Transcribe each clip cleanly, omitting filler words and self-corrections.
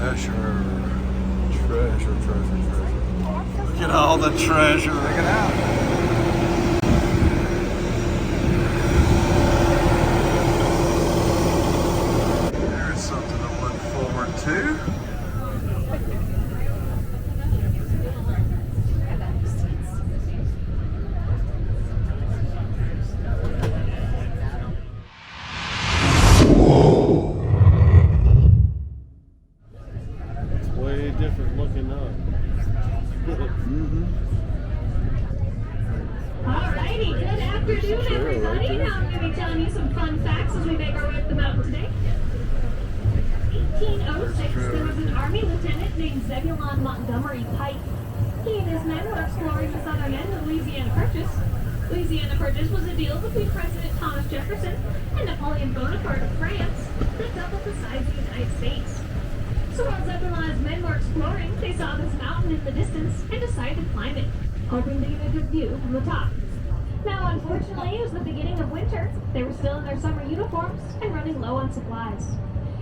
treasure. Treasure, treasure, treasure. Look at all the treasure. Look it out. There's something to look forward to. Different looking up. Alrighty, good afternoon everybody. Now I'm going to be telling you some fun facts as we make our way up the mountain today. 1806, there was an army lieutenant named Zebulon Montgomery Pike. He and his men were exploring the southern end of Louisiana Purchase. Louisiana Purchase was a deal between President Thomas Jefferson and Napoleon Bonaparte of France that doubled the size of the United States. So while Zebulon's men were exploring, they saw this mountain in the distance and decided to climb it, hoping to get a good view from the top. Now, unfortunately, it was the beginning of winter. They were still in their summer uniforms and running low on supplies.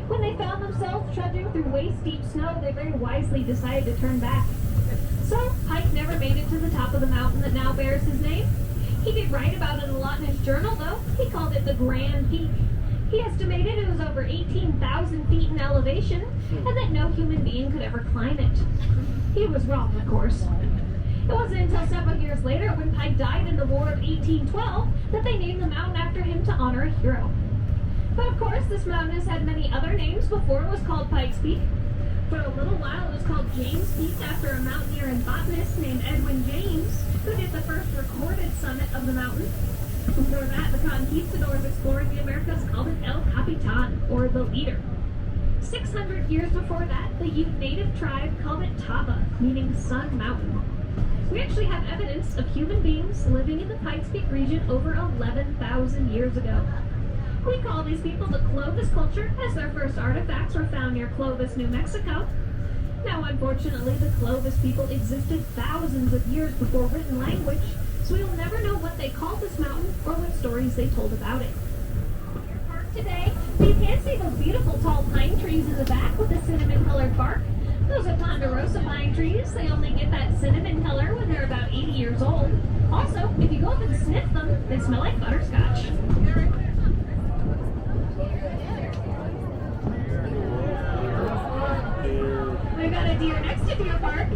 When they found themselves trudging through waist-deep snow, they very wisely decided to turn back. So, Pike never made it to the top of the mountain that now bears his name. He did write about it a lot in his journal, though. He called it the Grand Peak. He estimated it was over 18,000 feet in elevation, and that no human being could ever climb it. He was wrong, of course. It wasn't until several years later, when Pike died in the War of 1812, that they named the mountain after him to honor a hero. But of course, this mountain has had many other names before it was called Pikes Peak. For a little while, it was called James Peak after a mountaineer and botanist named Edwin James, who did the first recorded summit of the mountain. Before that, the conquistadors exploring the Americas called it El Capitan, or the leader. 600 years before that, the Ute native tribe called it Taba, meaning Sun Mountain. We actually have evidence of human beings living in the Pikes Peak region over 11,000 years ago. We call these people the Clovis culture, as their first artifacts were found near Clovis, New Mexico. Now, unfortunately, the Clovis people existed thousands of years before written language, so we will never know what they called this mountain or what stories they told about it. Your park today, you can see those beautiful tall pine trees in the back with the cinnamon-colored bark. Those are ponderosa pine trees. They only get that cinnamon color when they're about 80 years old. Also, if you go up and sniff them, they smell like butterscotch. We've got a deer next to Deer Park.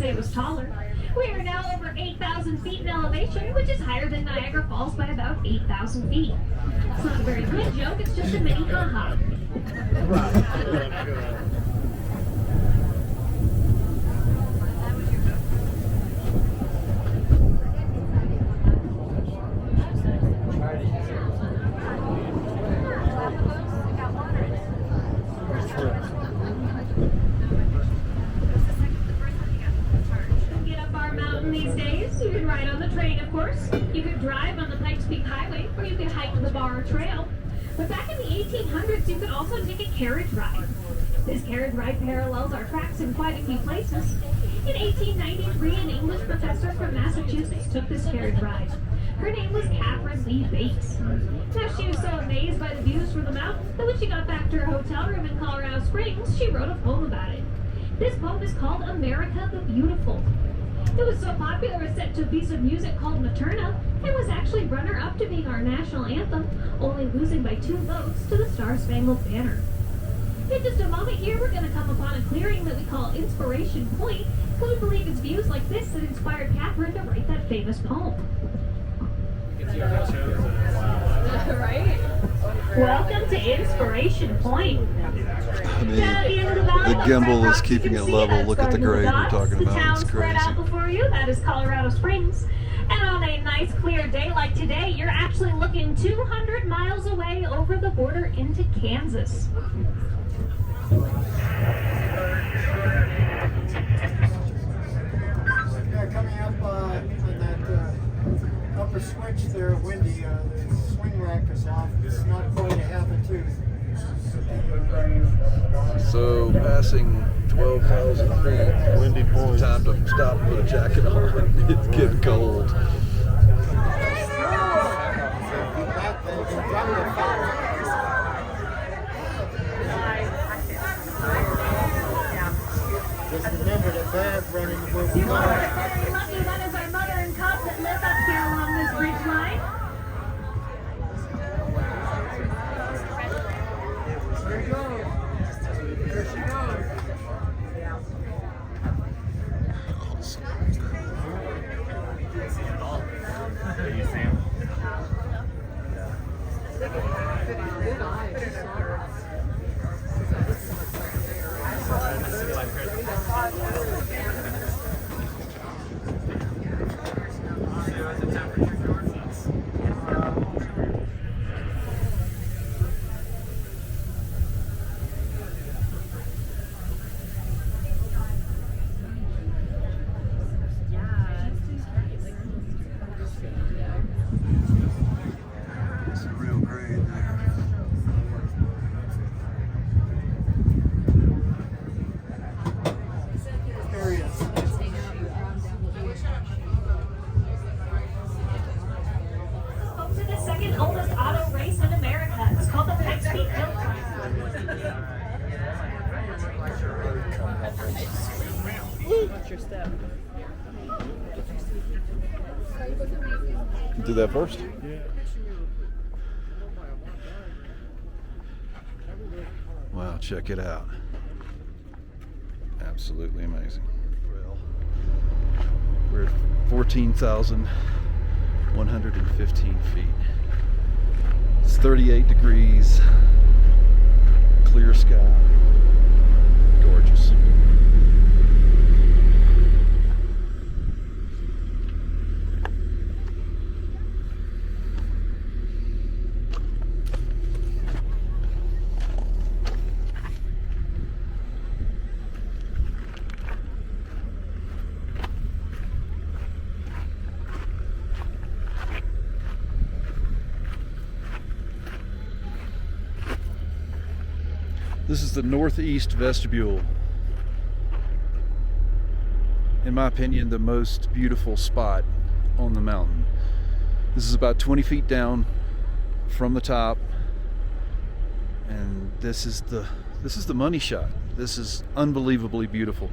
It was taller. We are now over 8,000 feet in elevation, which is higher than Niagara Falls by about 8,000 feet. It's not a very good joke, it's just a mini ha-ha. These days, you can ride on the train, of course. You could drive on the Pikes Peak Highway, or you could hike the Bar Trail. But back in the 1800s, you could also take a carriage ride. This carriage ride parallels our tracks in quite a few places. In 1893, an English professor from Massachusetts took this carriage ride. Her name was Catherine Lee Bates. Now, she was so amazed by the views from the mountain that when she got back to her hotel room in Colorado Springs, she wrote a poem about it. This poem is called America the Beautiful. It was so popular it was set to a piece of music called Materna and was actually runner-up to being our national anthem, only losing by 2 votes to the Star-Spangled Banner. In just a moment here, we're going to come upon a clearing that we call Inspiration Point, because we believe it's views like this that inspired Catherine to write that famous poem. Right? Welcome to Inspiration Point. I mean, the gimbal is keeping it level. Look at the grade we're talking about. It's crazy. Out before you, that is Colorado Springs. And on a nice clear day like today, you're actually looking 200 miles away the border into Kansas. Yeah, coming up on that upper switch there, windy, the swing rack is off. It's not quite a half a tooth. So passing 12,000 feet. Windy points. Time to stop and put a jacket on. It's getting cold. Just remember the bad running where we You go. are very lucky. That is our mother and cub that live up here along this ridge line. There you go. There she goes. You see him? It's a real grade there. There he is. Home to the second oldest auto race in America. It's called the Pikes Peak Hill Climb. What's your step? Do that first? Wow, check it out. Absolutely amazing. We're at 14,115 feet. It's 38 degrees, clear sky, gorgeous. This is the northeast vestibule. In my opinion, the most beautiful spot on the mountain. This is about 20 feet down from the top, and this is the money shot. This is unbelievably beautiful.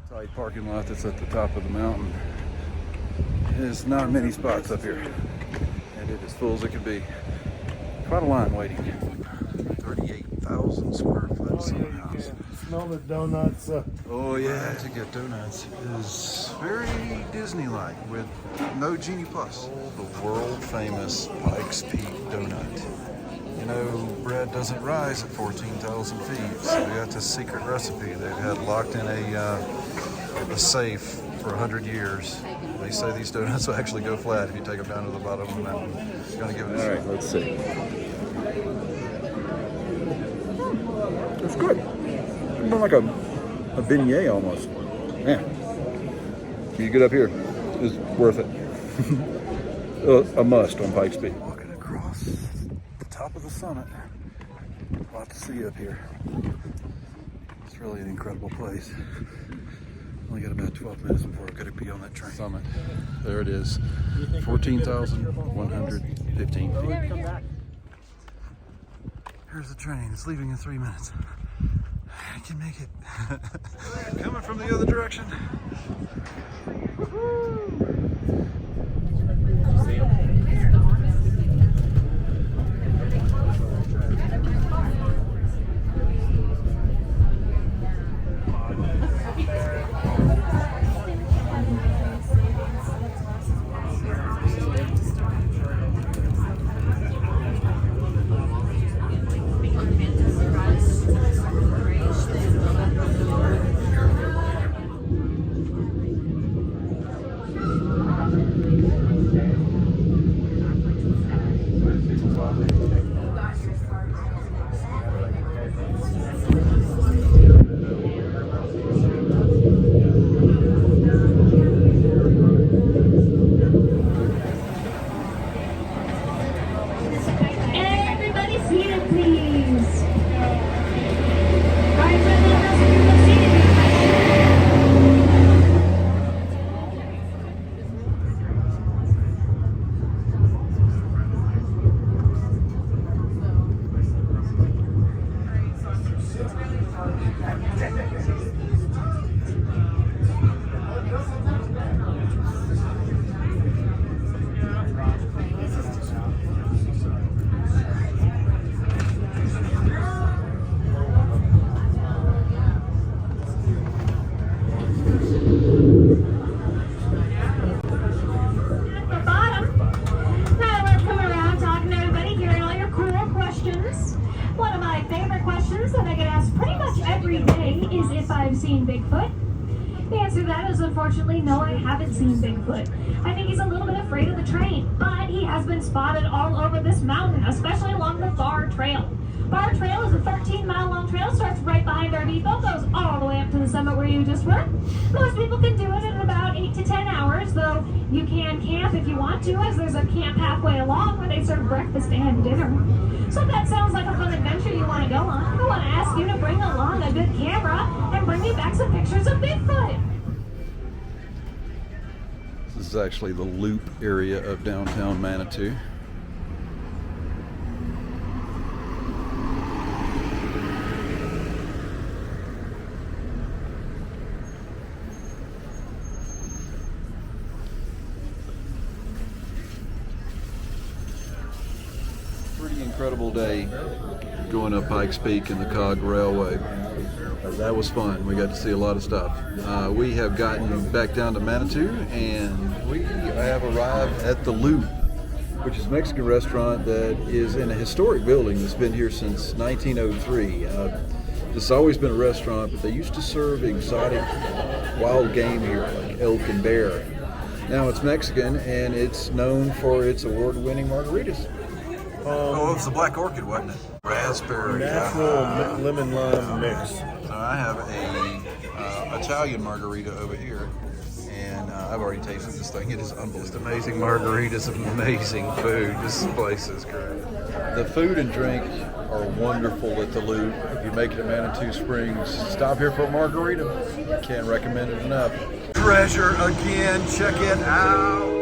Tight parking lot that's at the top of the mountain. There's not many spots up here, and it is full as it can be. Quite a line waiting. 38,000 square foot summer house. Smell the donuts. Oh yeah, to get donuts is very Disney-like with no Genie Plus. The world famous Pikes Peak donut. You know, bread doesn't rise at 14,000 feet, so we got this secret recipe they've had locked in a safe for 100 years. They say these donuts will actually go flat if you take them down to the bottom of the mountain. Gonna give it a All right, let's see. It's good. It's more like a beignet almost. Man, you get up here, it's worth it. A must on Pikes Peak. Walking across the top of the summit. A lot to see up here. It's really an incredible place. Only got about 12 minutes before we're going to be on that train. Summit. There it is. 14,115 feet. Here's the train. It's leaving in 3 minutes. I can make it. Coming from the other direction. answer to that is unfortunately no, I haven't seen Bigfoot. I think he's a little bit afraid of the train, but he has been spotted all over this mountain, especially along the Bar Trail. Bar Trail is a 13-mile-long trail, starts right behind our depot, goes all the way up to the summit where you just were. Most people can do it in about 8 to 10 hours, though you can camp if you want to, as there's a camp halfway along where they serve breakfast and dinner. So if that sounds like a fun adventure you want to go on, I want to ask you to bring along a good camera and bring me back some pictures of Bigfoot. This is actually the loop area of downtown Manitou. Pretty incredible day going up Pikes Peak in the Cog Railway. That was fun. We got to see a lot of stuff. We have gotten back down to Manitou, and we have arrived at the Loop, which is a Mexican restaurant that is in a historic building that's been here since 1903. This has always been a restaurant, but they used to serve exotic wild game here, like elk and bear. Now it's Mexican, and it's known for its award-winning margaritas. Oh, it was the Black Orchid, wasn't it? Raspberry. Natural lemon lime mix. So I have a Italian margarita over here, and I've already tasted this thing. It is unbelievable. Just amazing margaritas, amazing food. This place is great. The food and drink are wonderful at the Loop. If you make it to Manitou Springs, stop here for a margarita. Can't recommend it enough. Treasure again. Check it out.